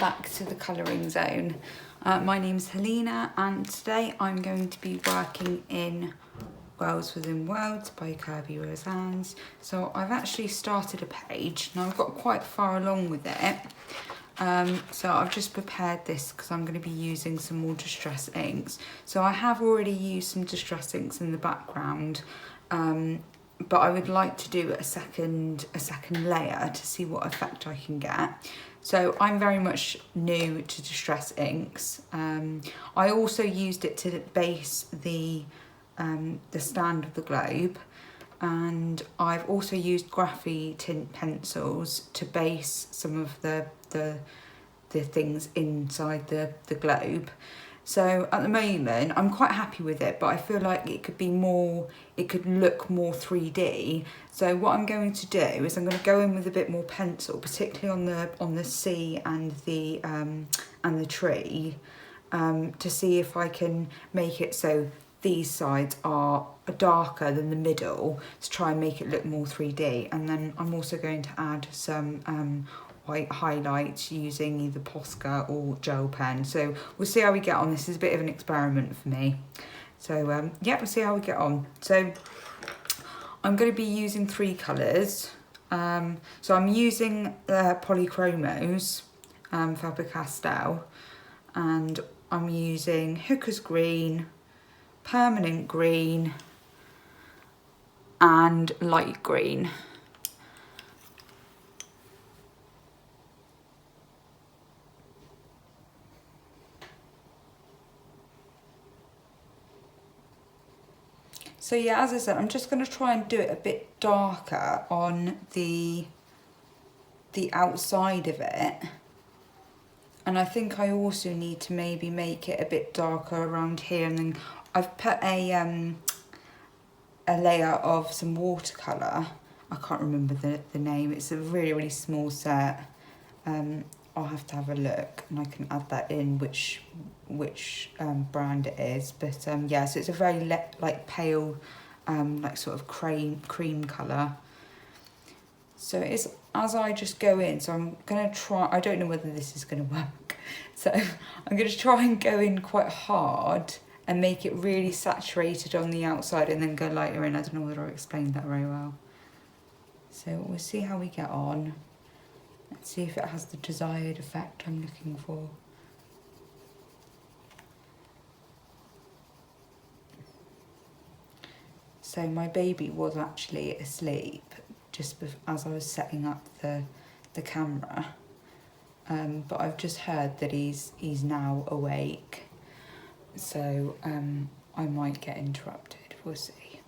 back to the colouring zone. My name's Helena and today I'm going to be working in Worlds Within Worlds by Kerby Rosanes. So I've actually started a page and I've got quite far along with it. So I've just prepared this because I'm going to be using some more distress inks. So I have already used some distress inks in the background, but I would like to do a second layer to see what effect I can get. So I'm very much new to distress inks. I also used it to base the stand of the globe, and I've also used Graphite tint pencils to base some of the things inside the globe. So at the moment I'm quite happy with it, but I feel like it could look more 3D. So what I'm going to do is I'm going to go in with a bit more pencil, particularly on the sea and the tree, to see if I can make it so these sides are darker than the middle, to try and make it look more 3D. And then I'm also going to add some white highlights using either Posca or gel pen. So we'll see how we get on. This is a bit of an experiment for me. So yeah, we'll see how we get on. So I'm going to be using 3 colours. So I'm using Polychromos Faber-Castell, and I'm using Hooker's Green, Permanent Green and Light Green. So yeah, as I said, I'm just going to try and do it a bit darker on the outside of it. And I think I also need to maybe make it a bit darker around here. And then I've put a layer of some watercolour. I can't remember the name. It's a really, really small set. I'll have to have a look and I can add that in which brand it is. But yeah, so it's a very like pale, like sort of cream colour. So it's as I just go in. So I'm gonna try. I don't know whether this is gonna work. So I'm gonna try and go in quite hard and make it really saturated on the outside, and then go lighter in. I don't know whether I explained that very well. So we'll see how we get on. Let's see if it has the desired effect I'm looking for. So my baby was actually asleep just as I was setting up the camera, but I've just heard that he's now awake. So I might get interrupted. We'll see.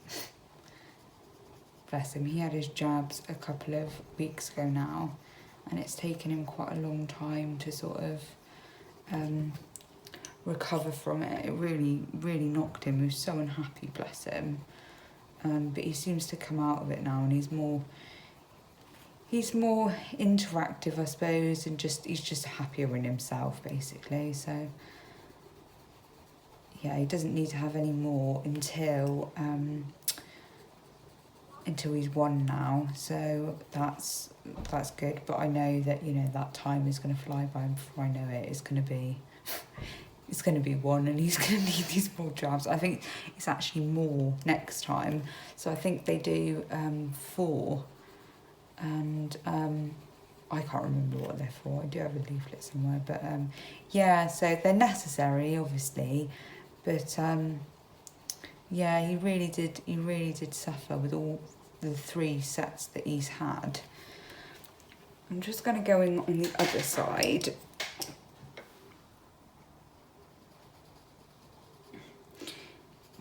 Bless him. He had his jabs a couple of weeks ago now, and it's taken him quite a long time to sort of recover from it. It really, really knocked him. He was so unhappy, bless him. But he seems to come out of it now, and he's more interactive, I suppose, and he's just happier in himself, basically. So yeah, he doesn't need to have any more until he's 1 now. So that's good. But I know that, you know, that time is going to fly by, and before I know it, it's going to be 1, and he's going to need these more jabs. I think it's actually more next time. So I think they do 4, and I can't remember what they're for. I do have a leaflet somewhere, but yeah, so they're necessary, obviously, but yeah, he really did suffer with all the 3 sets that he's had. I'm just going to go in on the other side.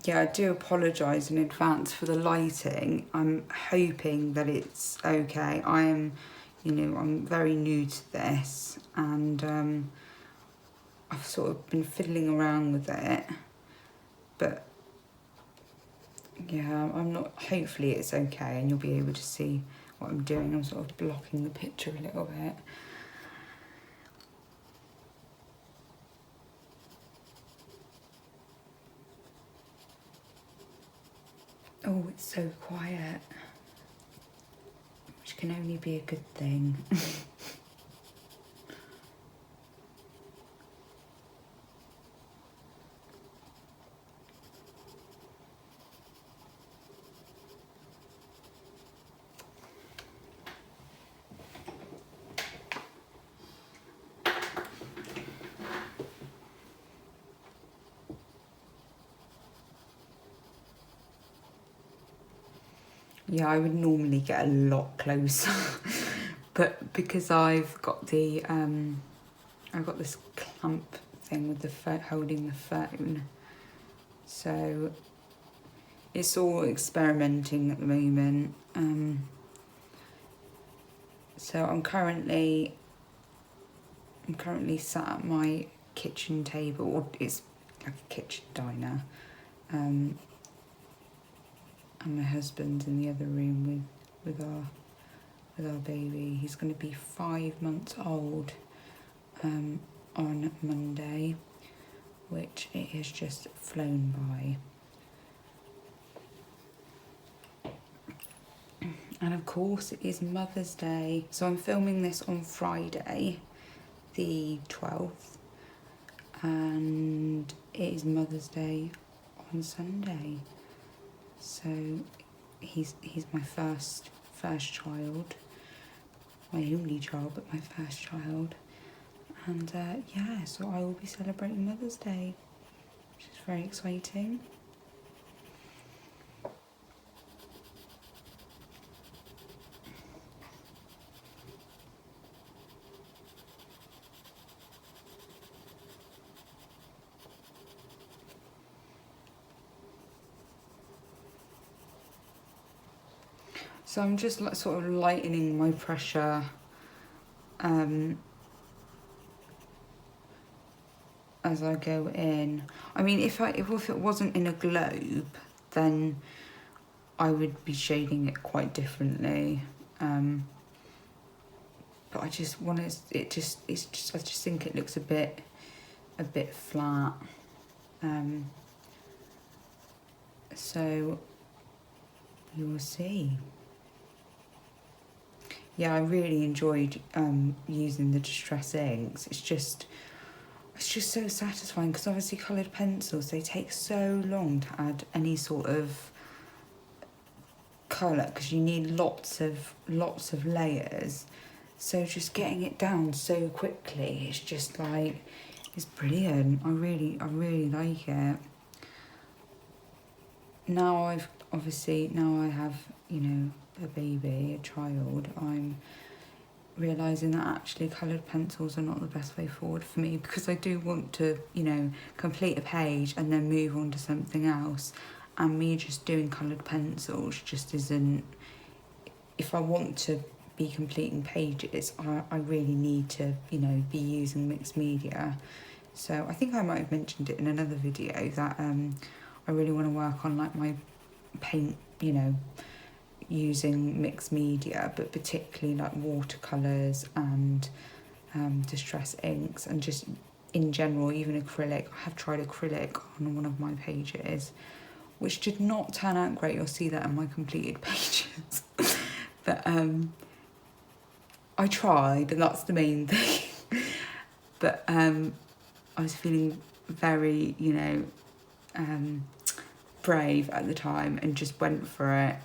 Yeah, I do apologise in advance for the lighting. I'm hoping that it's okay. I'm very new to this, and I've sort of been fiddling around with it. But yeah, I'm not. Hopefully it's okay, and you'll be able to see what I'm doing. I'm sort of blocking the picture a little bit. Oh, it's so quiet, which can only be a good thing. Yeah, I would normally get a lot closer, but because I've got I've got this clamp thing with the holding the phone, so it's all experimenting at the moment. So I'm currently sat at my kitchen table, or it's like a kitchen diner, and my husband's in the other room with our baby. He's going to be 5 months old on Monday, which it has just flown by. And of course it is Mother's Day, so I'm filming this on Friday the 12th, and it is Mother's Day on Sunday. So he's my first child, my only child, but my first child. And yeah, so I will be celebrating Mother's Day, which is very exciting. So I'm just like sort of lightening my pressure as I go in. I mean, if it wasn't in a globe, then I would be shading it quite differently. But I just want to. I just think it looks a bit flat. So you will see. Yeah, I really enjoyed using the distress inks. It's just so satisfying, because obviously coloured pencils, they take so long to add any sort of colour, because you need lots of layers. So just getting it down so quickly, it's just like, it's brilliant. I really like it. Now I have, you know, a baby, a child, I'm realising that actually coloured pencils are not the best way forward for me, because I do want to, you know, complete a page and then move on to something else, and me just doing coloured pencils just isn't. If I want to be completing pages, I really need to, you know, be using mixed media. So I think I might have mentioned it in another video that I really want to work on like my paint, you know, using mixed media, but particularly like watercolours and distress inks, and just in general, even acrylic. I have tried acrylic on one of my pages, which did not turn out great. You'll see that in my completed pages. But I tried, and that's the main thing. But I was feeling very, you know, brave at the time, and just went for it.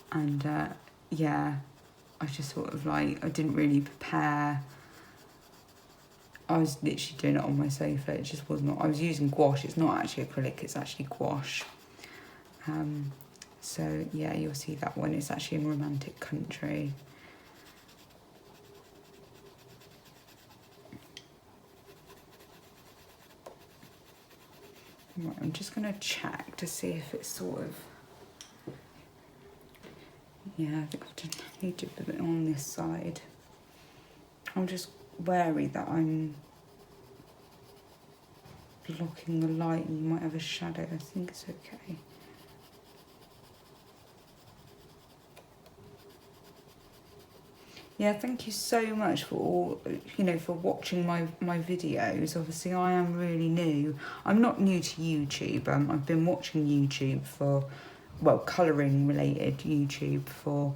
And yeah, I just sort of like, I didn't really prepare. I was literally doing it on my sofa. It just was not. I was using gouache. It's not actually acrylic, it's actually gouache. So yeah, you'll see that one. It's actually in Romantic Country. Right, I'm just going to check to see if it's sort of. Yeah, I think I need to put it on this side. I'm just wary that I'm blocking the light and you might have a shadow. I think it's okay. Yeah, thank you so much for all, you know, for watching my videos. Obviously, I am really new. I'm not new to YouTube. I've been watching YouTube for, well, colouring related YouTube for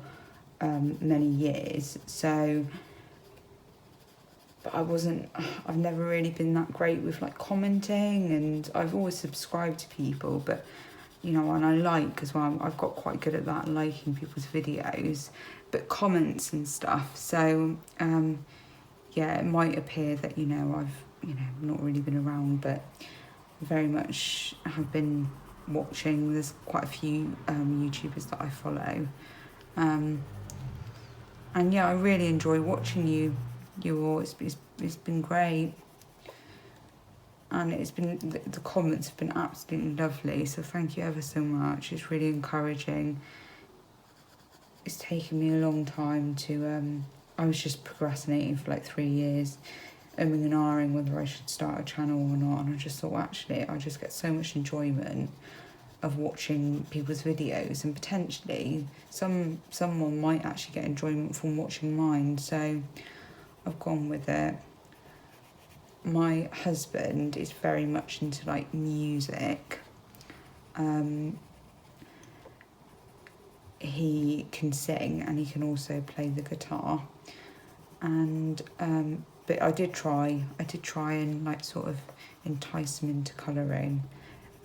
many years. So, but I've never really been that great with like commenting, and I've always subscribed to people, but you know, and I like as well, I've got quite good at that, liking people's videos, but comments and stuff. So yeah, it might appear that, you know, I've, you know, not really been around, but very much have been watching. There's quite a few YouTubers that I follow, And yeah, I really enjoy watching you all. It's been great. And the comments have been absolutely lovely, so thank you ever so much. It's really encouraging. It's taken me a long time to, I was just procrastinating for like 3 years, umming and ahhing whether I should start a channel or not, and I just thought, actually, I just get so much enjoyment of watching people's videos, and potentially someone might actually get enjoyment from watching mine, so I've gone with it. My husband is very much into like music. He can sing and he can also play the guitar. And but I did try and like sort of entice him into colouring.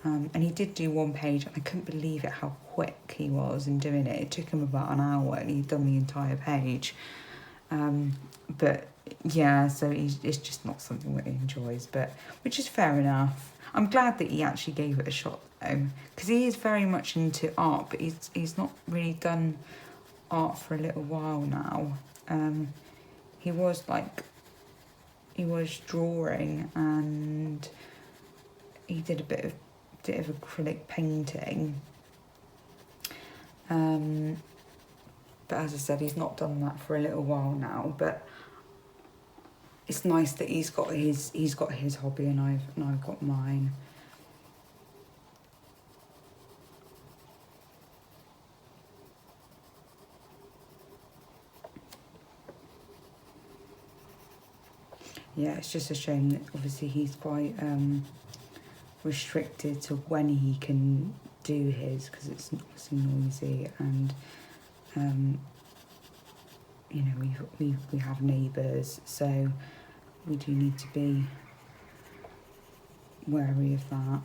And he did do one page, and I couldn't believe it how quick he was in doing it. It took him about an hour and he'd done the entire page. But yeah, so it's just not something that he enjoys, but which is fair enough. I'm glad that he actually gave it a shot though, because he is very much into art, but he's not really done art for a little while now. He was drawing, and he did a bit of acrylic painting. But as I said, he's not done that for a little while now. But it's nice that he's got his hobby and I've got mine. Yeah, it's just a shame that obviously he's quite restricted to when he can do his, because it's obviously noisy, and you know, we have neighbours, so we do need to be wary of that.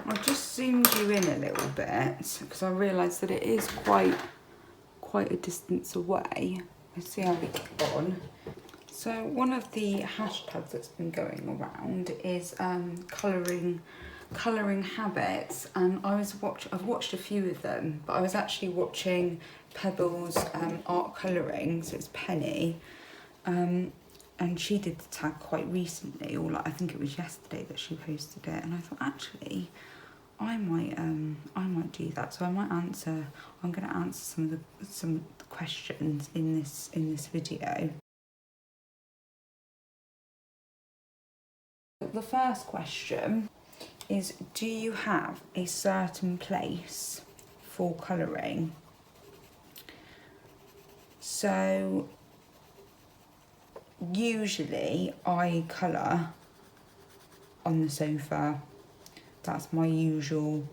I've just zoomed you in a little bit because I realised that it is quite a distance away. Let's see how we get on. So one of the hashtags that's been going around is colouring habits, and I've watched a few of them, but I was actually watching Pebble's art colouring, so it's Penny, and she did the tag quite recently, or like I think it was yesterday that she posted it, and I thought actually I might do that. So I'm going to answer some of the questions in this video. The first question is, do you have a certain place for colouring? So usually I colour on the sofa. That's my usual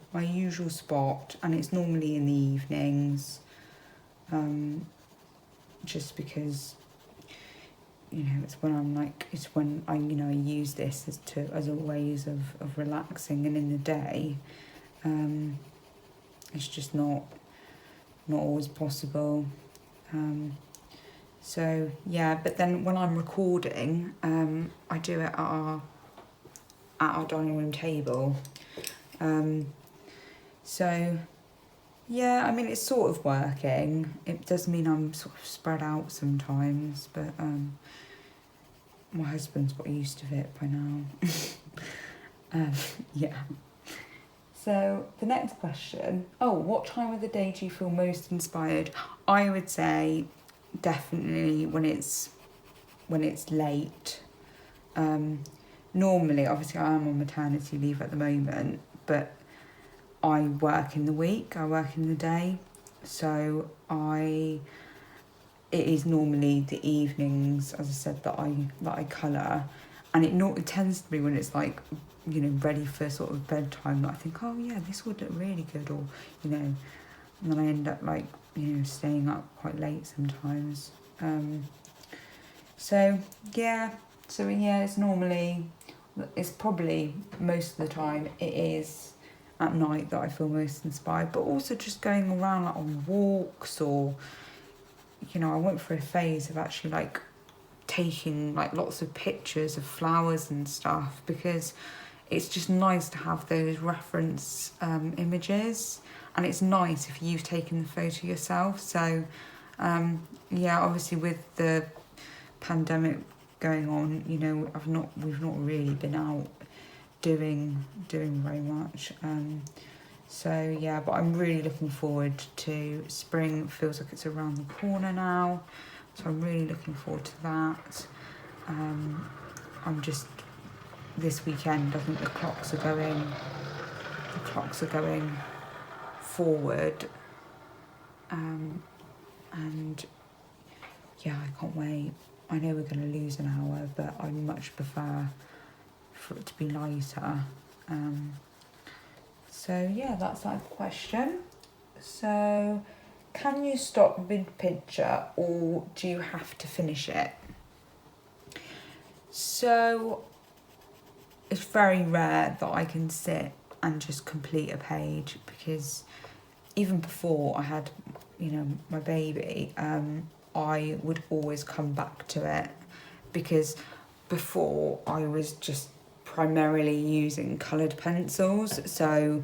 spot, and it's normally in the evenings, just because, you know, it's when I use this as a ways of relaxing, and in the day it's just not always possible. So yeah, but then when I'm recording, I do it at our dining room table. So yeah, I mean, it's sort of working. It does mean I'm sort of spread out sometimes, but my husband's got used to it by now. Yeah. So the next question, what time of the day do you feel most inspired? I would say definitely when it's late. Normally, obviously I am on maternity leave at the moment, but I work in the week, I work in the day, so it is normally the evenings, as I said, that I colour, and it tends to be when it's like, you know, ready for sort of bedtime that I think, oh yeah, this would look really good, or, you know, and then I end up like, you know, staying up quite late sometimes. So yeah, it's probably most of the time it is at night that I feel most inspired, but also just going around like on walks, or, you know, I went through a phase of actually like taking like lots of pictures of flowers and stuff, because it's just nice to have those reference images, and it's nice if you've taken the photo yourself. So yeah, obviously with the pandemic going on, you know, we've not really been out doing very much. So yeah, but I'm really looking forward to spring. It feels like it's around the corner now, so I'm really looking forward to that. I'm just, this weekend, I think the clocks are going forward, and yeah, I can't wait. I know we're going to lose an hour, but I much prefer for it to be lighter. So yeah, that's that question. So, can you stop mid-picture, or do you have to finish it? So, it's very rare that I can sit and just complete a page, because even before I had, you know, my baby, I would always come back to it, because before I was just primarily using coloured pencils, so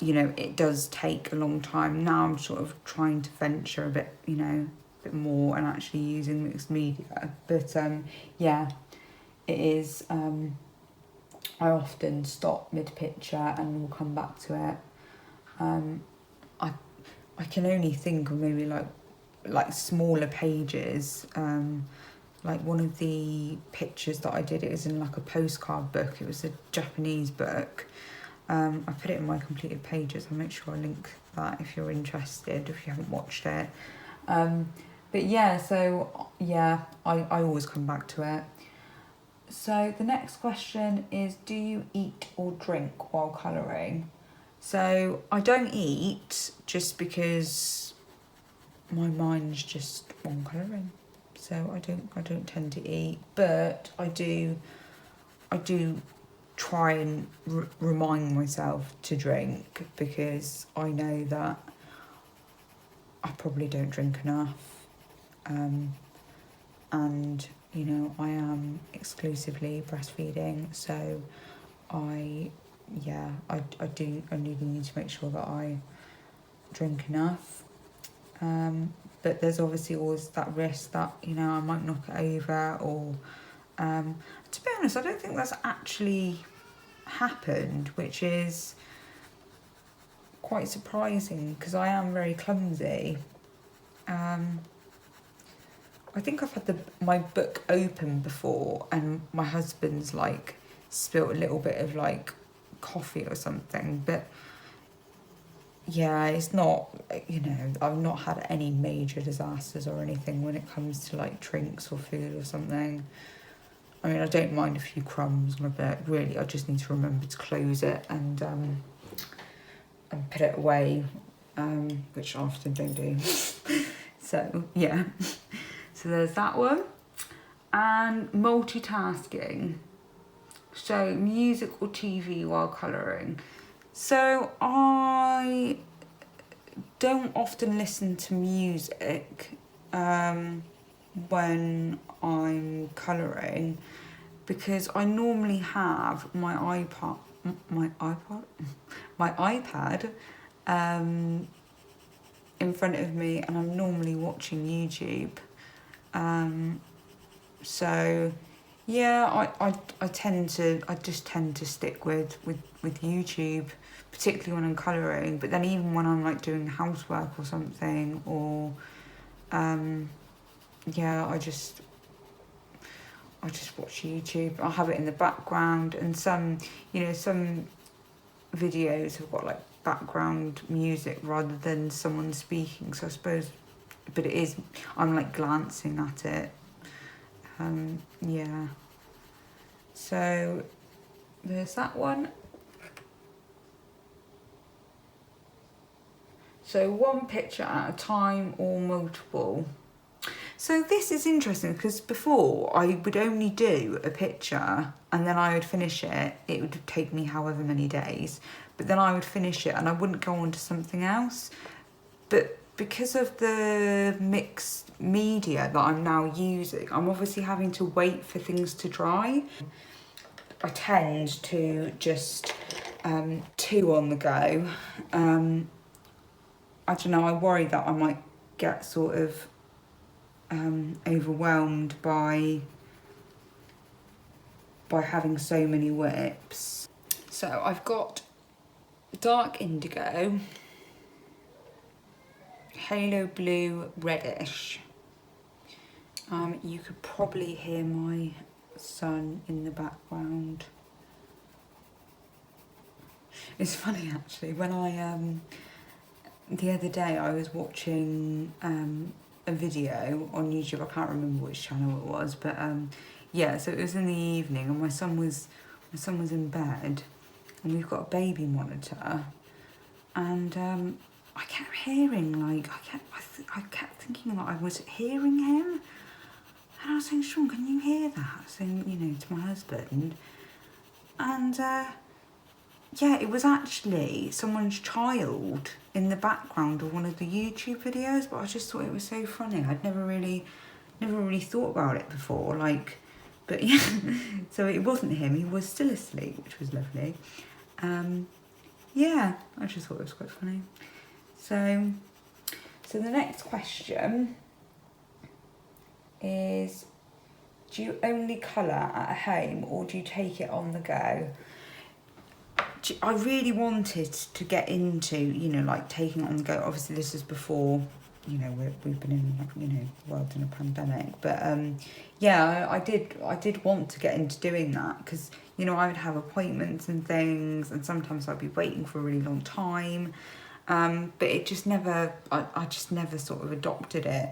you know, it does take a long time. Now I'm sort of trying to venture a bit, you know, a bit more and actually using mixed media. But yeah, it is, I often stop mid-picture and will come back to it. I can only think of maybe like smaller pages. Like one of the pictures that I did, it was in like a postcard book. It was a Japanese book. I put it in my completed pages. I'll make sure I link that if you're interested, if you haven't watched it. But yeah, so yeah, I always come back to it. So the next question is, do you eat or drink while colouring? So I don't eat, just because my mind's just on colouring. So I don't tend to eat, but I do try and remind myself to drink, because I know that I probably don't drink enough, and you know, I am exclusively breastfeeding, so I really need to make sure that I drink enough. But there's obviously always that risk that, you know, I might knock it over, or to be honest, I don't think that's actually happened, which is quite surprising, because I am very clumsy. I think I've had my book open before, and my husband's like spilt a little bit of like coffee or something, but yeah, it's not, you know, I've not had any major disasters or anything when it comes to like drinks or food or something. I mean, I don't mind a few crumbs on a bit, really. I just need to remember to close it and put it away, which I often don't do. So yeah, so there's that one. And multitasking, so music or TV while colouring. So I don't often listen to music when I'm colouring, because I normally have my iPad in front of me, and I'm normally watching YouTube. So yeah, I just tend to stick with YouTube, particularly when I'm colouring, but then even when I'm like doing housework or something, or yeah, I just watch YouTube. I'll have it in the background, and some videos have got like background music rather than someone speaking, so I suppose, but it is, I'm like glancing at it. Yeah, so there's that one. So one picture at a time or multiple. So this is interesting, because before I would only do a picture and then I would finish it. It would take me however many days, but then I would finish it and I wouldn't go on to something else. But because of the mixed media that I'm now using, I'm obviously having to wait for things to dry. I tend to just two on the go. I don't know, I worry that I might get sort of overwhelmed by having so many whips. So I've got dark indigo, halo blue, reddish. You could probably hear my son in the background. It's funny actually, when I the other day I was watching a video on YouTube. I can't remember which channel it was, but yeah, so it was in the evening and my son was in bed and we've got a baby monitor, and I kept hearing, like, I kept thinking that I was hearing him, and I was saying, Sean, can you hear that? Saying, you know, to my husband, and yeah, it was actually someone's child in the background of one of the YouTube videos, but I just thought it was so funny. I'd never really thought about it before, like, but yeah, so it wasn't him, he was still asleep, which was lovely. Yeah, I just thought it was quite funny. So the next question is, do you only colour at home or do you take it on the go? I really wanted to get into, you know, like taking it on the go. Obviously this is before, you know, we've been in, you know, the world in a pandemic, but yeah, I did want to get into doing that, because, you know, I would have appointments and things, and sometimes I'd be waiting for a really long time, but it just never, I just never sort of adopted it.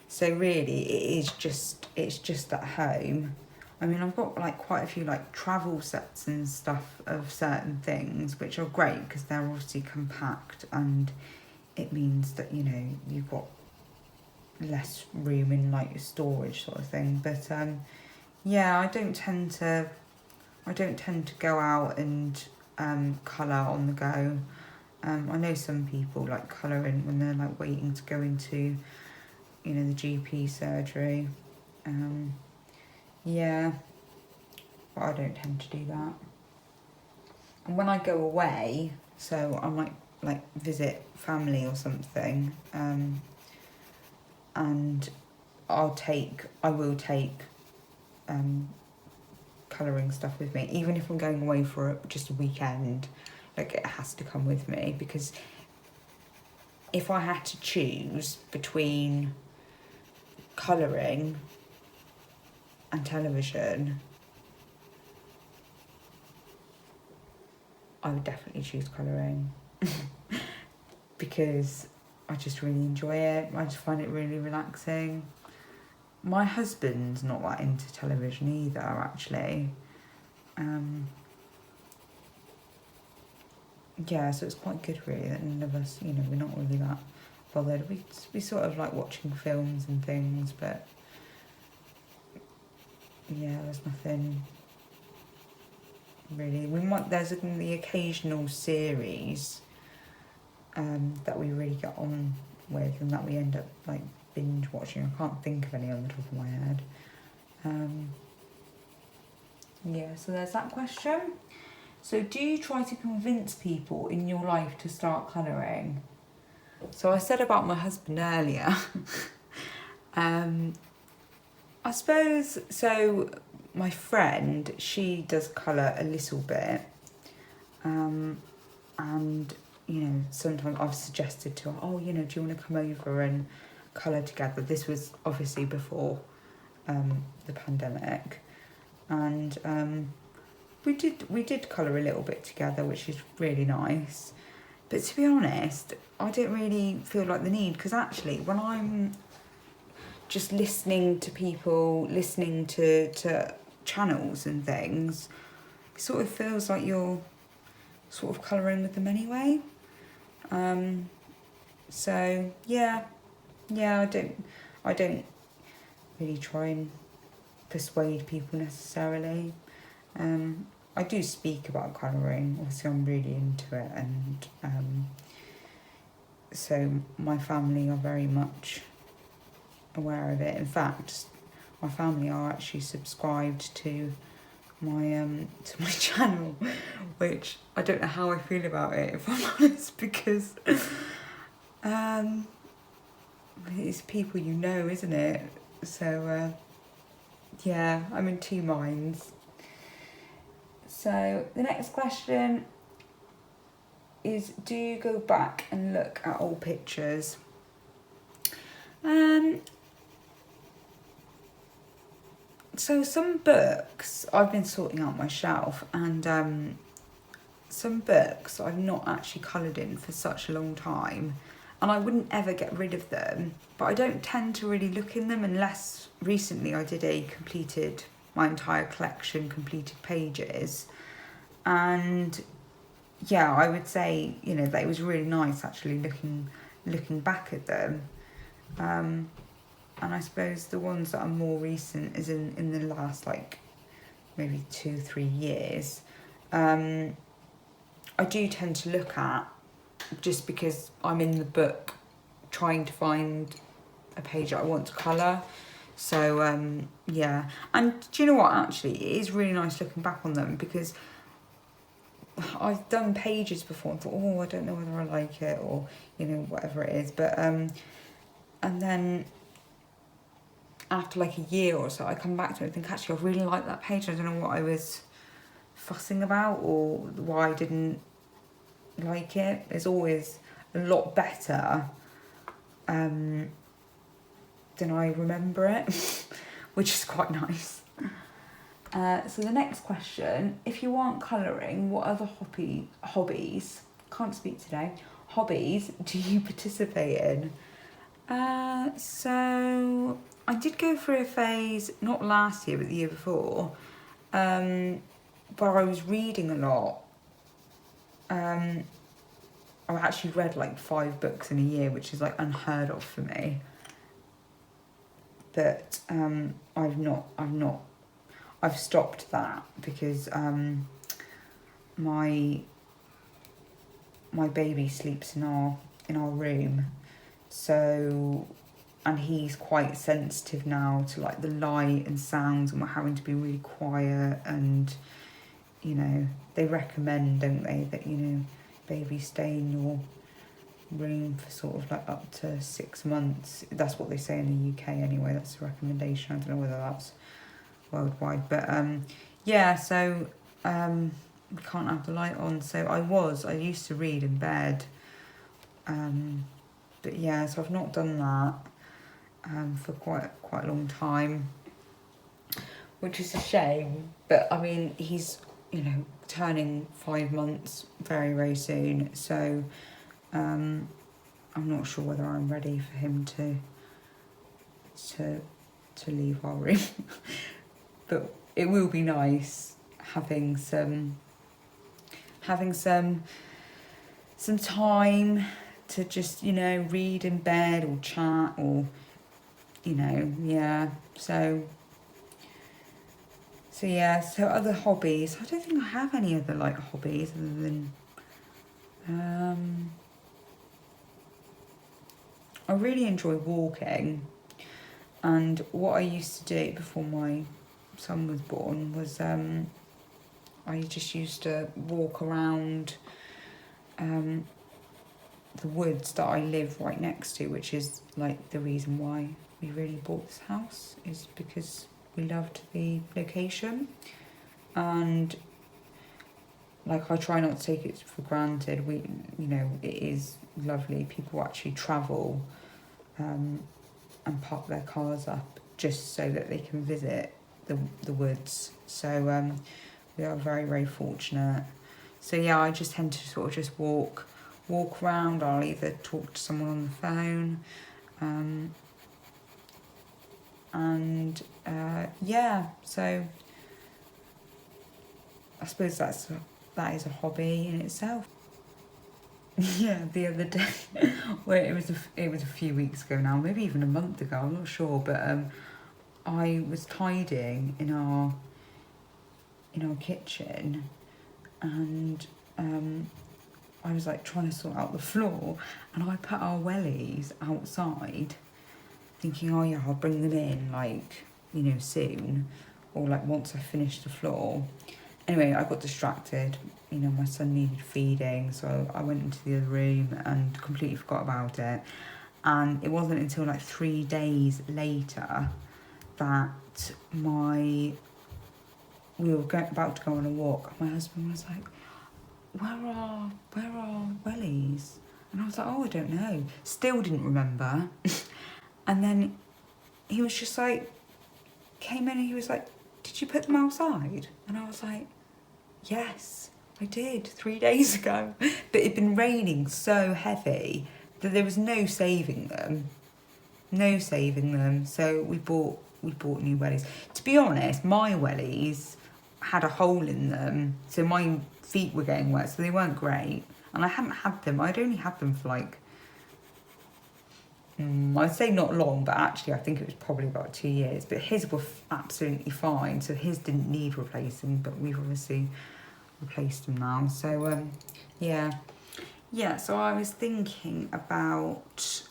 So really it's just at home. I mean, I've got like quite a few like travel sets and stuff of certain things, which are great because they're obviously compact, and it means that, you know, you've got less room in like your storage sort of thing. But yeah, I don't tend to go out and colour on the go. I know some people like colouring when they're like waiting to go into, you know, the GP surgery. Yeah, but I don't tend to do that. And when I go away, so I might like visit family or something, and I will take colouring stuff with me, even if I'm going away for just a weekend. Like, it has to come with me, because if I had to choose between colouring and television, I would definitely choose colouring because I just really enjoy it. I just find it really relaxing. My husband's not that into television either, actually. Yeah, so it's quite good really that none of us, you know, we're not really that bothered. We sort of like watching films and things, but yeah, there's nothing really. There's the occasional series that we really get on with and that we end up like binge watching. I can't think of any on the top of my head. Yeah, so there's that question. So do you try to convince people in your life to start colouring? So I said about my husband earlier. I suppose, so my friend, she does colour a little bit, and, you know, sometimes I've suggested to her, oh, you know, do you want to come over and colour together? This was obviously before the pandemic, and we did colour a little bit together, which is really nice. But to be honest, I don't really feel like the need, because actually when I'm just listening to people, listening to channels and things, it sort of feels like you're sort of colouring with them anyway. So yeah, I don't really try and persuade people necessarily. I do speak about colouring, obviously I'm really into it, and so my family are very much aware of it. In fact, my family are actually subscribed to my channel, which I don't know how I feel about it, if I'm honest, because it's people you know, isn't it? So yeah, I'm in two minds. So the next question is, do you go back and look at old pictures? So some books, I've been sorting out my shelf, and some books I've not actually coloured in for such a long time, and I wouldn't ever get rid of them, but I don't tend to really look in them unless recently I did my entire collection, completed pages, and yeah, I would say, you know, that it was really nice actually looking back at them. And I suppose the ones that are more recent is in the last, like, maybe 2-3 years, I do tend to look at, just because I'm in the book trying to find a page that I want to colour. So yeah, and do you know what, actually it is really nice looking back on them, because I've done pages before and thought, oh, I don't know whether I like it, or, you know, whatever it is, but and then after like a year or so I come back to it and think, actually I really like that page, I don't know what I was fussing about or why I didn't like it. It's always a lot better than I remember it, which is quite nice. So the next question, if you aren't colouring, what other hobbies, can't speak today, hobbies do you participate in? So I did go through a phase, not last year but the year before, where I was reading a lot. I actually read like 5 books in a year, which is like unheard of for me. But I've stopped that because my baby sleeps in our room, so, and he's quite sensitive now to like the light and sounds, and we're having to be really quiet, and, you know, they recommend, don't they, that, you know, babies stay in your room for sort of like up to 6 months. That's what they say in the UK anyway, that's a recommendation. I don't know whether that's worldwide, but yeah, so we can't have the light on, so I used to read in bed, but yeah, so I've not done that for quite a long time, which is a shame. But I mean, he's, you know, turning 5 months very, very soon, so I'm not sure whether I'm ready for him to leave our room. But it will be nice having some time to just, you know, read in bed or chat, or, you know, yeah. So yeah, so other hobbies, I don't think I have any other like hobbies other than I really enjoy walking, and what I used to do before my son was born was I just used to walk around the woods that I live right next to, which is like the reason why we really bought this house, is because we loved the location, and like I try not to take it for granted. We, you know, it is lovely. People actually travel and park their cars up just so that they can visit the woods. So we are very, very fortunate. So yeah, I just tend to sort of just walk around. I'll either talk to someone on the phone, and yeah, so I suppose that is a hobby in itself. Yeah, the other day, well, it was a few weeks ago now, maybe even a month ago, I'm not sure, but I was tidying in our kitchen, and I was like trying to sort out the floor, and I put our wellies outside, thinking, oh yeah, I'll bring them in like, you know, soon, or like once I finish the floor. Anyway, I got distracted. You know, my son needed feeding, so I went into the other room and completely forgot about it. And it wasn't until like 3 days later that we were about to go on a walk. My husband was like, where are wellies? And I was like, oh, I don't know. Still didn't remember. And then he was just like, came in and he was like, did you put them outside? And I was like, yes, I did 3 days ago. But it'd been raining so heavy that there was no saving them. No saving them. So we bought new wellies. To be honest, my wellies had a hole in them, so my feet were getting wet, so they weren't great. And I hadn't had them. I'd only had them for like, I'd say not long, but actually I think it was probably about 2 years. But his were absolutely fine, so his didn't need replacing, but we've obviously replaced them now. So yeah, so I was thinking about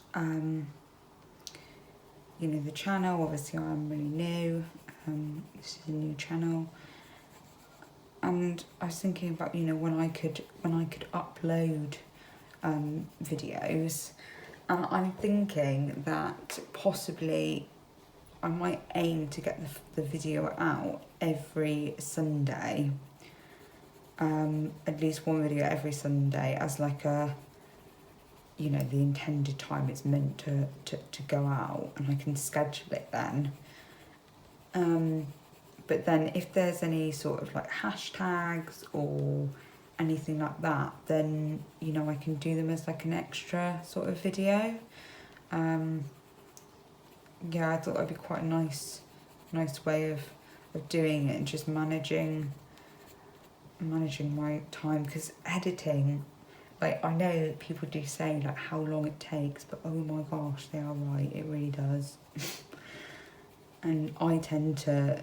you know, the channel. Obviously I'm really new, this is a new channel, and I was thinking about, you know, when I could upload videos, and I'm thinking that possibly I might aim to get the video out every Sunday, at least one video every Sunday, as like a, you know, the intended time it's meant to go out, and I can schedule it then. But then if there's any sort of like hashtags or anything like that, then, you know, I can do them as like an extra sort of video. Yeah, I thought that'd be quite a nice way of doing it, and just managing my time, because editing, like, I know people do say like how long it takes, but oh my gosh, they are right, it really does. And I tend to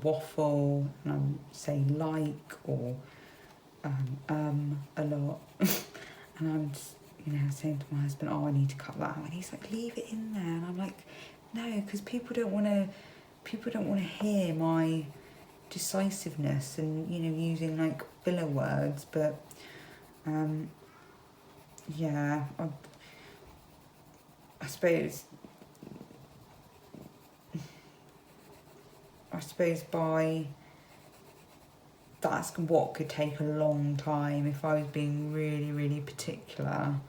waffle and say like or a lot. And I'm just, you know, saying to my husband, oh, I need to cut that out, and he's like, leave it in there. And I'm like, no, because people don't want to hear my decisiveness and, you know, using like filler words. But yeah, I suppose by that's what could take a long time if I was being really, really particular,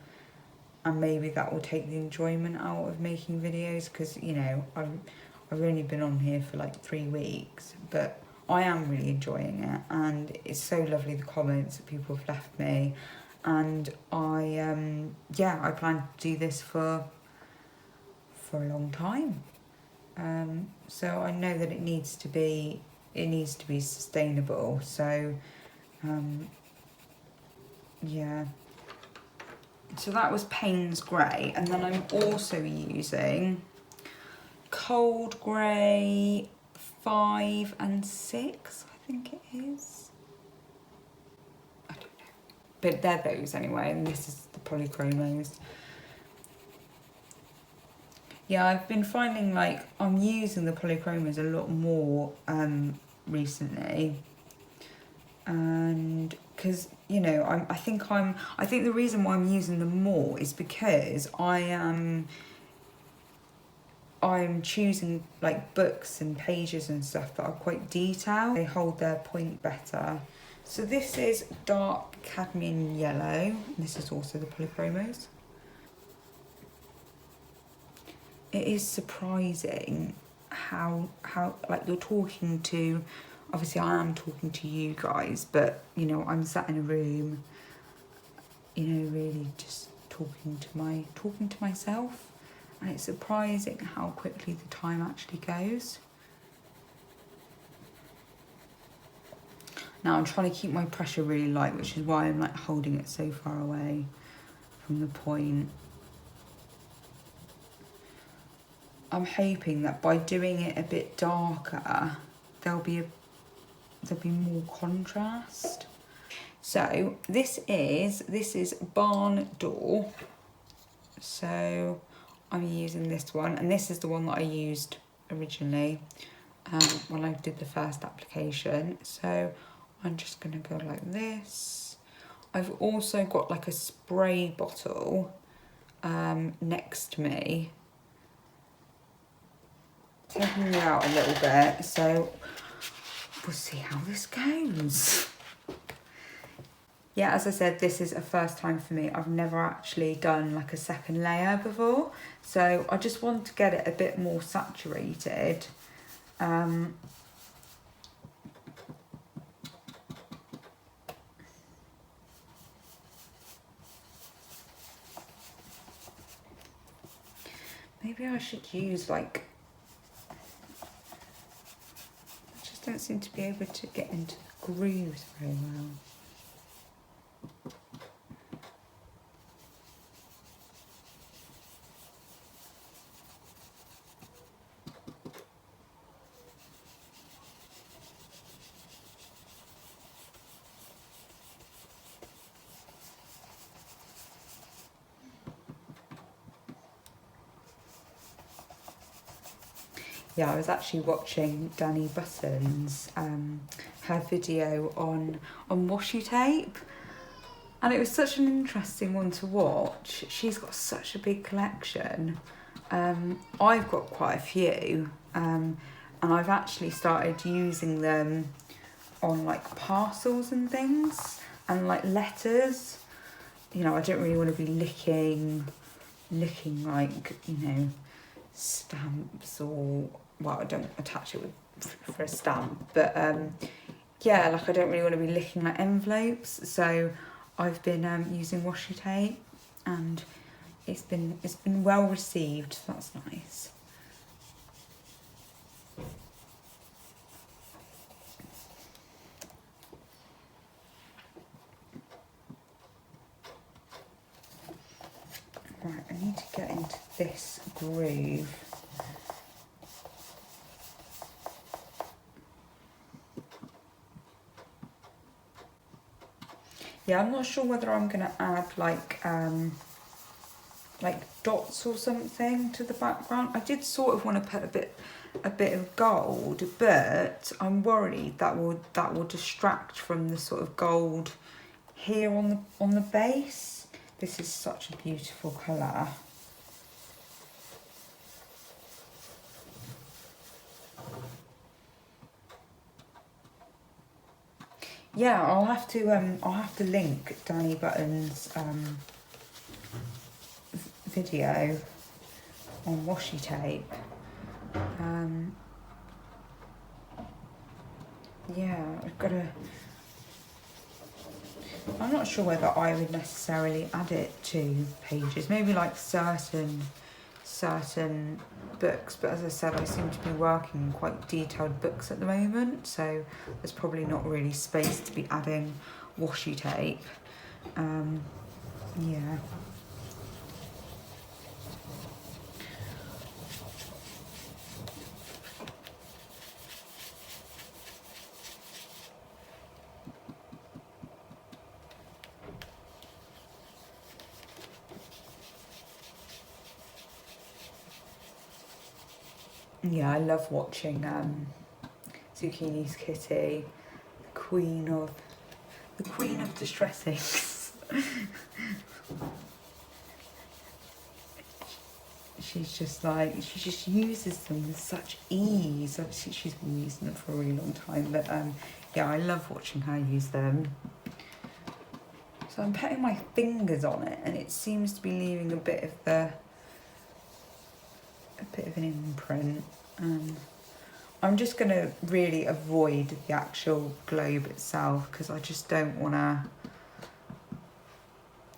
and maybe that will take the enjoyment out of making videos, because, you know, I've only been on here for like 3 weeks, but I am really enjoying it, and it's so lovely the comments that people have left me, and I plan to do this for a long time. So I know that it needs to be sustainable. So yeah. So that was Payne's Grey, and then I'm also using Cold Grey 5 and 6, I think it is. I don't know. But they're those anyway, and this is the polychromos. Yeah, I've been finding like I'm using the polychromos a lot more recently, and because, you know, I think the reason why I'm using them more is because I'm choosing like books and pages and stuff that are quite detailed. They hold their point better. So this is dark cadmium yellow. This is also the polychromos. It is surprising how like you're talking to, obviously I am talking to you guys, but, you know, I'm sat in a room, you know, really just talking to myself, and it's surprising how quickly the time actually goes. Now I'm trying to keep my pressure really light, which is why I'm like holding it so far away from the point. I'm hoping that by doing it a bit darker, there'll be more contrast. So this is barn door. So I'm using this one, and this is the one that I used originally when I did the first application. So I'm just gonna go like this. I've also got like a spray bottle next to me, taking me out a little bit, so we'll see how this goes. Yeah, as I said, this is a first time for me. I've never actually done like a second layer before, so I just want to get it a bit more saturated. Maybe I should use like, I just don't seem to be able to get into the grooves very well. Yeah, I was actually watching Danny Button's her video on washi tape, and it was such an interesting one to watch. She's got such a big collection. I've got quite a few, and I've actually started using them on like parcels and things, and like letters. You know, I don't really want to be licking like, you know, stamps, or, well, I don't attach it for a stamp, but yeah, like I don't really want to be licking like envelopes, so I've been using washi tape, and it's been well received, so that's nice. Right, I need to get into this groove. Yeah, I'm not sure whether I'm gonna add like dots or something to the background. I did sort of want to put a bit of gold, but I'm worried that will distract from the sort of gold here on the base. This is such a beautiful colour. Yeah, I'll have to link Danny Button's video on washi tape. Yeah, I'm not sure whether I would necessarily add it to pages. Maybe like certain books, but as I said, I seem to be working in quite detailed books at the moment, so there's probably not really space to be adding washi tape. Yeah. Yeah, I love watching Zucchini's Kitty, the queen of distressings. She just uses them with such ease. Obviously, she's been using them for a really long time, but yeah, I love watching her use them. So I'm putting my fingers on it, and it seems to be leaving a bit of an imprint. I'm just going to really avoid the actual globe itself, because I just don't want to,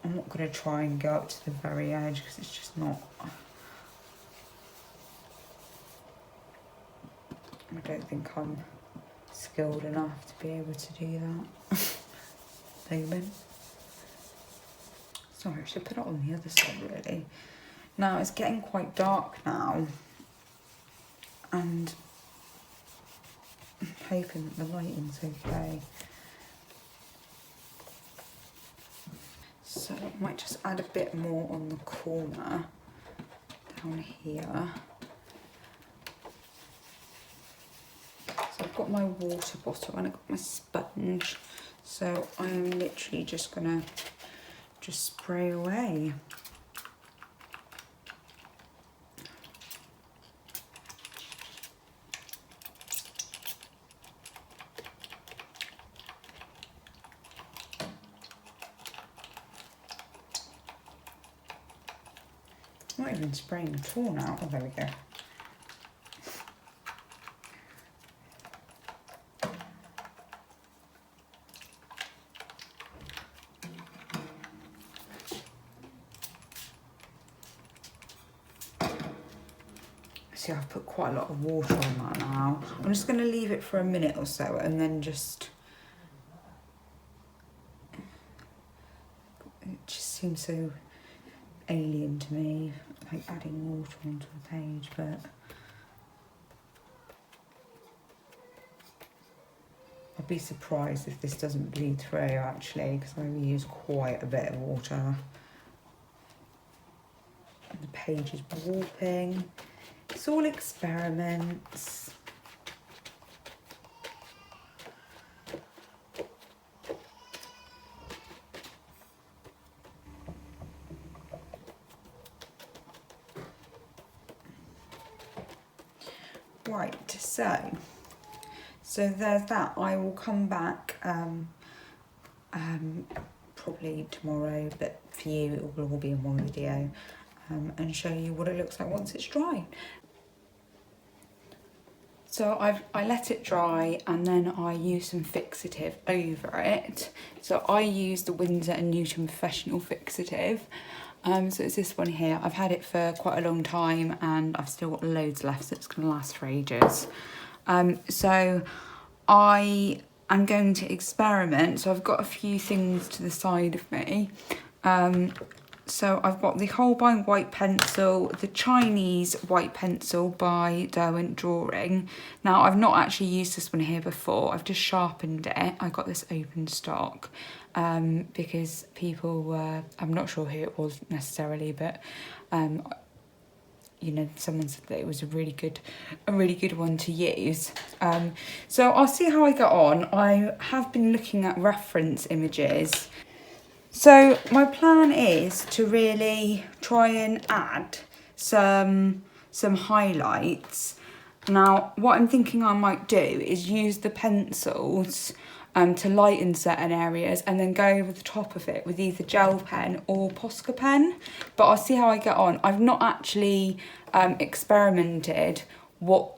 I'm not going to try and go up to the very edge, because it's just not, I don't think I'm skilled enough to be able to do that. Looming. Sorry, I should put it on the other side really. Now it's getting quite dark now, and I'm hoping that the lighting's okay. So I might just add a bit more on the corner down here. So I've got my water bottle and I've got my sponge. So I'm literally just gonna spray away. I'm not even spraying at all now. Oh, there we go. See, I've put quite a lot of water on that now. I'm just going to leave it for a minute or so and then just... It just seems so alien to me, like adding water onto a page, but... I'd be surprised if this doesn't bleed through, actually, because I use quite a bit of water. And the page is warping. It's all experiments. Right, so there's that. I will come back probably tomorrow, but for you it will all be in one video, and show you what it looks like once it's dry. So I let it dry and then I use some fixative over it. So I use the Winsor & Newton Professional Fixative. So it's this one here. I've had it for quite a long time and I've still got loads left, so it's going to last for ages. So I am going to experiment. So I've got a few things to the side of me. So I've got the Holbein white pencil, the Chinese white pencil by Derwent Drawing. Now, I've not actually used this one here before. I've just sharpened it. I got this open stock because people were, I'm not sure who it was necessarily, but you know, someone said that it was a really good one to use. So I'll see how I get on. I have been looking at reference images. So my plan is to really try and add some highlights. Now, what I'm thinking I might do is use the pencils to lighten certain areas and then go over the top of it with either gel pen or Posca pen. But I'll see how I get on. I've not actually experimented what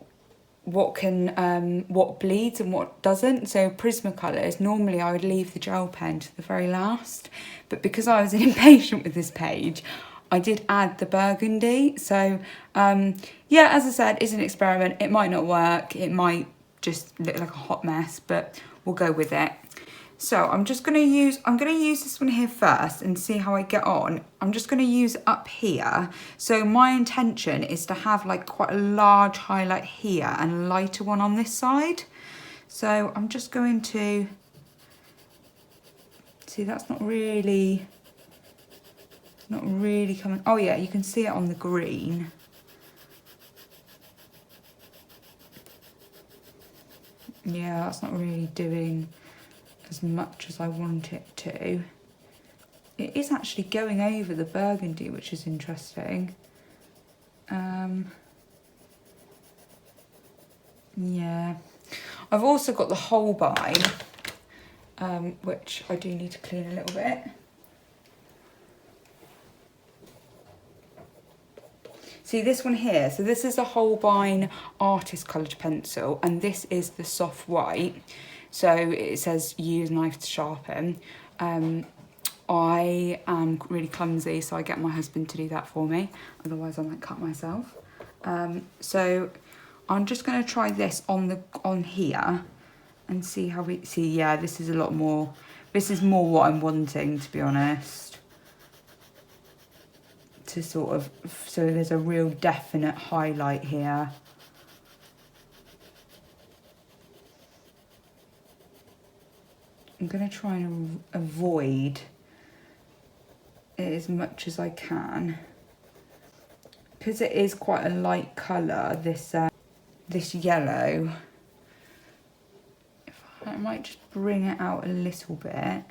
bleeds and what doesn't. So Prismacolors, normally I would leave the gel pen to the very last, but because I was impatient with this page, I did add the burgundy. So yeah, as I said, it's an experiment. It might not work, it might just look like a hot mess, but we'll go with it. So I'm gonna use this one here first and see how I get on. I'm just gonna use up here. So my intention is to have like quite a large highlight here and a lighter one on this side. So I'm just going to, see, that's not really coming. Oh yeah, you can see it on the green. Yeah, that's not really doing as much as I want it to. It is actually going over the burgundy, which is interesting. Yeah, I've also got the Holbein, which I do need to clean a little bit. See this one here, so this is a Holbein Artist Coloured Pencil and this is the soft white. So it says use knife to sharpen. I am really clumsy, so I get my husband to do that for me, otherwise I might cut myself. So I'm just going to try this on here and see how we see. Yeah, this is a lot more, this is more what I'm wanting, to be honest. To sort of, so there's a real definite highlight here. I'm going to try and avoid it as much as I can. Because it is quite a light colour, this yellow, I might just bring it out a little bit.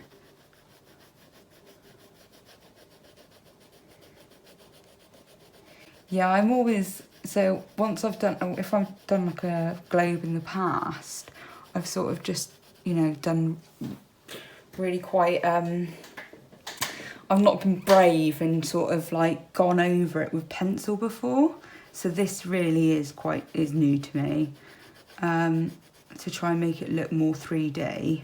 Yeah, I'm always, so once I've done, if I've done like a globe in the past, I've sort of just, you know, done really quite, I've not been brave and sort of like gone over it with pencil before. So this really is new to me, to try and make it look more 3D.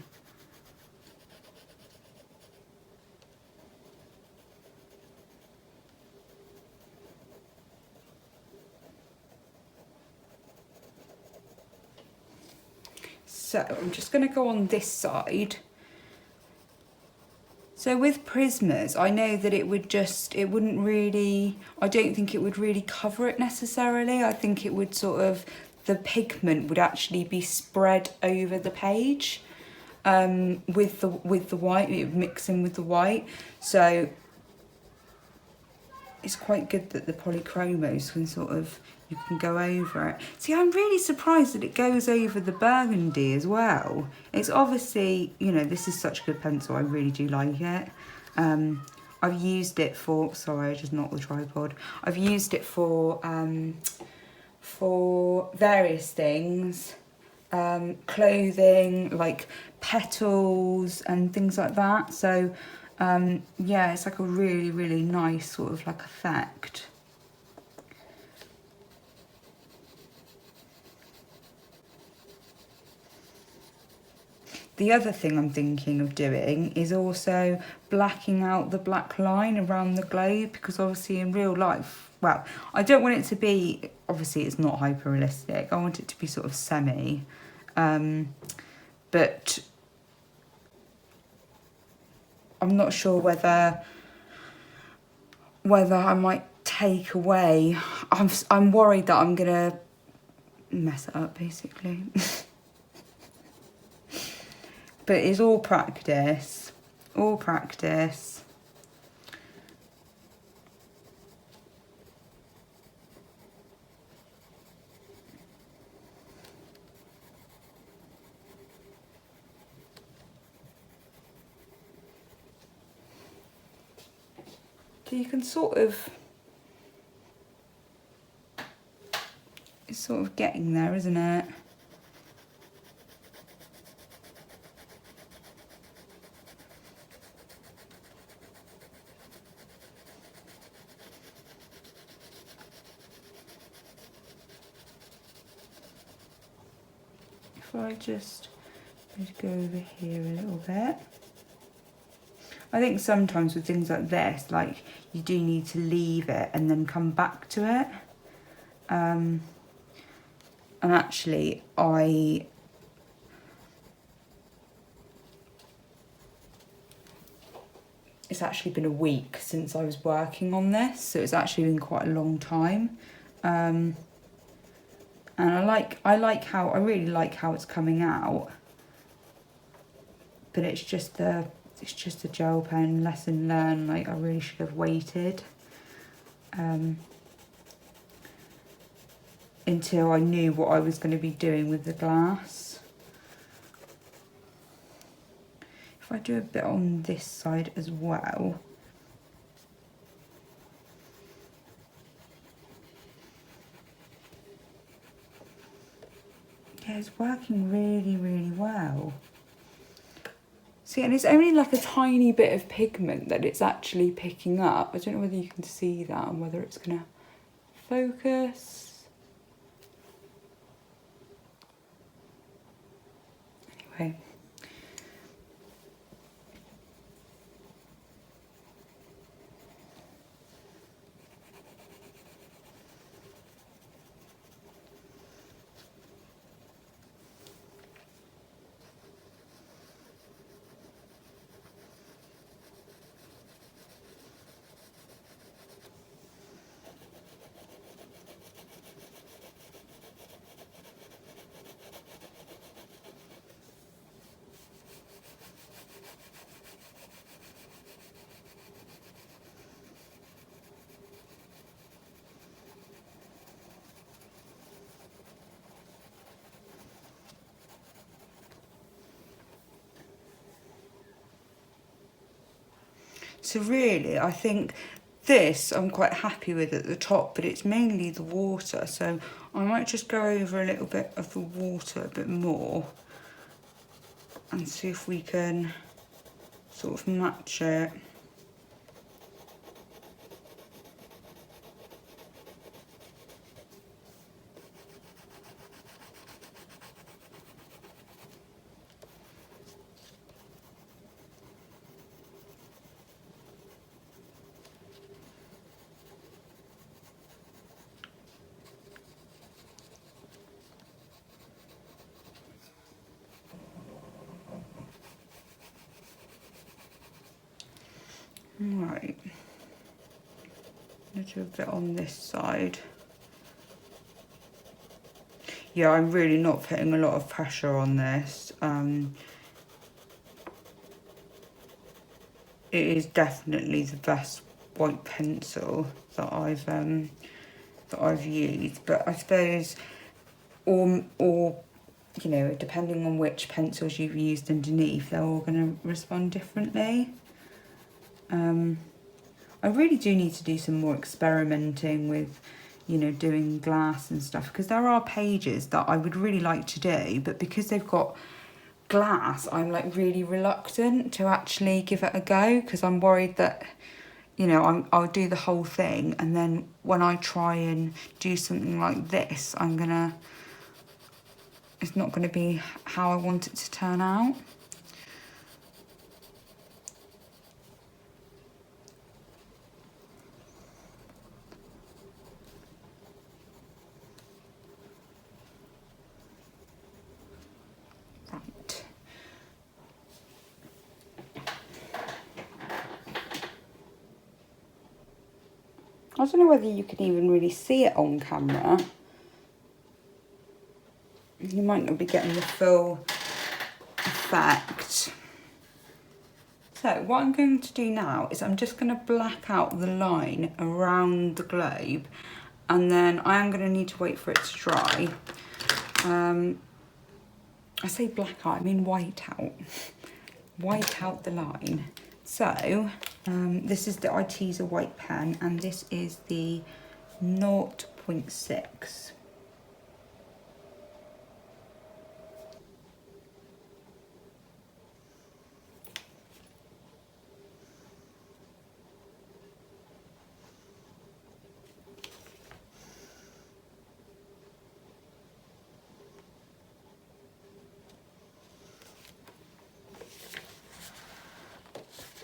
So I'm just going to go on this side. So with Prismas, I know that it wouldn't really, I don't think it would really cover it necessarily. I think it would sort of, the pigment would actually be spread over the page with the white, it would mix in with the white. So it's quite good that the polychromos can sort of, you can go over it. See, I'm really surprised that it goes over the burgundy as well. It's obviously, you know, this is such a good pencil. I really do like it. I've used it for, sorry, I just knocked the tripod. I've used it for various things, clothing, like petals and things like that. So, yeah, it's like a really, really nice sort of like effect. The other thing I'm thinking of doing is also blacking out the black line around the globe, because obviously in real life, well, I don't want it to be, obviously it's not hyper realistic, I want it to be sort of semi, but I'm not sure whether I might take away, I'm worried that I'm gonna mess it up basically. But it's all practice, all practice. So you can sort of, it's sort of getting there, isn't it? If I just go over here a little bit. I think sometimes with things like this, like you do need to leave it and then come back to it. And actually it's actually been a week since I was working on this, so it's actually been quite a long time. And I really like how it's coming out. But it's just the gel pen, lesson learned. Like, I really should have waited until I knew what I was going to be doing with the glass. If I do a bit on this side as well. Yeah, it's working really, really well. See, and it's only like a tiny bit of pigment that it's actually picking up. I don't know whether you can see that and whether it's gonna focus. Anyway. So really, I think this I'm quite happy with at the top, but it's mainly the water. So I might just go over a little bit of the water a bit more and see if we can sort of match it. Right, a little bit on this side. Yeah, I'm really not putting a lot of pressure on this. It is definitely the best white pencil that I've used, but I suppose, or you know, depending on which pencils you've used underneath, they're all going to respond differently. I really do need to do some more experimenting with, you know, doing glass and stuff, because there are pages that I would really like to do, but because they've got glass, I'm like really reluctant to actually give it a go, because I'm worried that, you know, I'll do the whole thing, and then when I try and do something like this, it's not gonna be how I want it to turn out. Right. I don't know whether you can even really see it on camera. You might not be getting the full effect. So what I'm going to do now is I'm just going to black out the line around the globe, and then I am going to need to wait for it to dry. I say black out, I mean white out. White out the line. So this is the Arteza white pen, and this is the 0.6.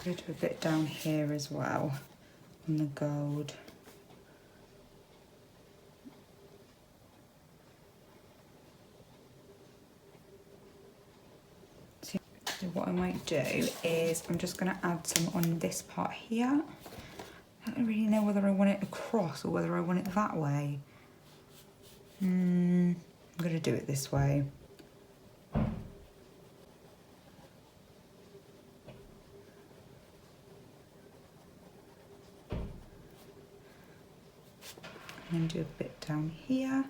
Go to a bit down here as well on the gold. So what I might do is I'm just going to add some on this part here. I don't really know whether I want it across or whether I want it that way. I'm going to do it this way. And then do a bit down here.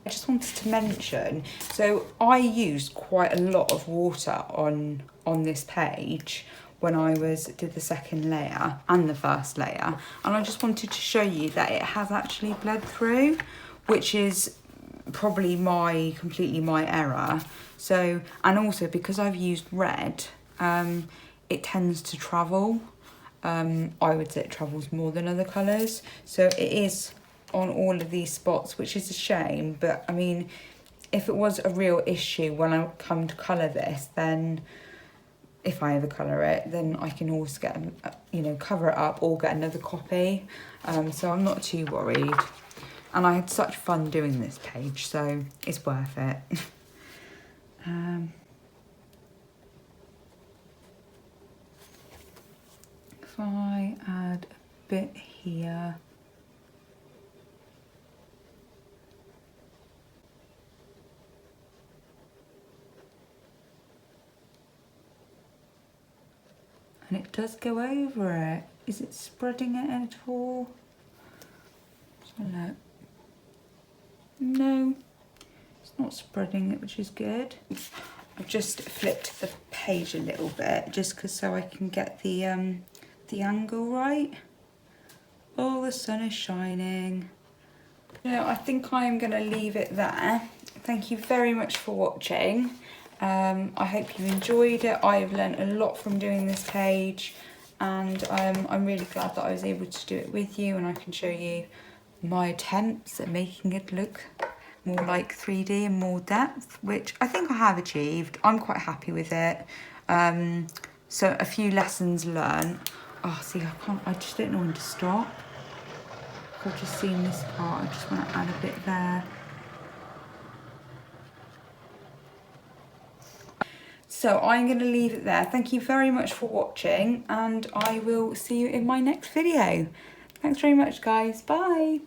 I just wanted to mention, so I used quite a lot of water on this page when I did the second layer and the first layer, and I just wanted to show you that it has actually bled through, which is probably completely my error. So, and also because I've used red, it tends to travel. I would say it travels more than other colours, so it is on all of these spots, which is a shame. But I mean, if it was a real issue when I come to colour this, then if I ever colour it, then I can always get, you know, cover it up or get another copy. So I'm not too worried, and I had such fun doing this page, so it's worth it. If I add a bit here. And it does go over it. Is it spreading it at all? Look. No, it's not spreading it, which is good. I've just flipped the page a little bit, just because so I can get the angle right. Oh, the sun is shining. I think I am going to leave it there. Thank you very much for watching. I hope you enjoyed it. I have learnt a lot from doing this page, and I'm really glad that I was able to do it with you, and I can show you my attempts at making it look more like 3D and more depth, which I think I have achieved. I'm quite happy with it. So a few lessons learned. Oh, see, I just don't know when to stop. I've just seen this part, I just want to add a bit there. So I'm going to leave it there. Thank you very much for watching, and I will see you in my next video. Thanks very much, guys. Bye.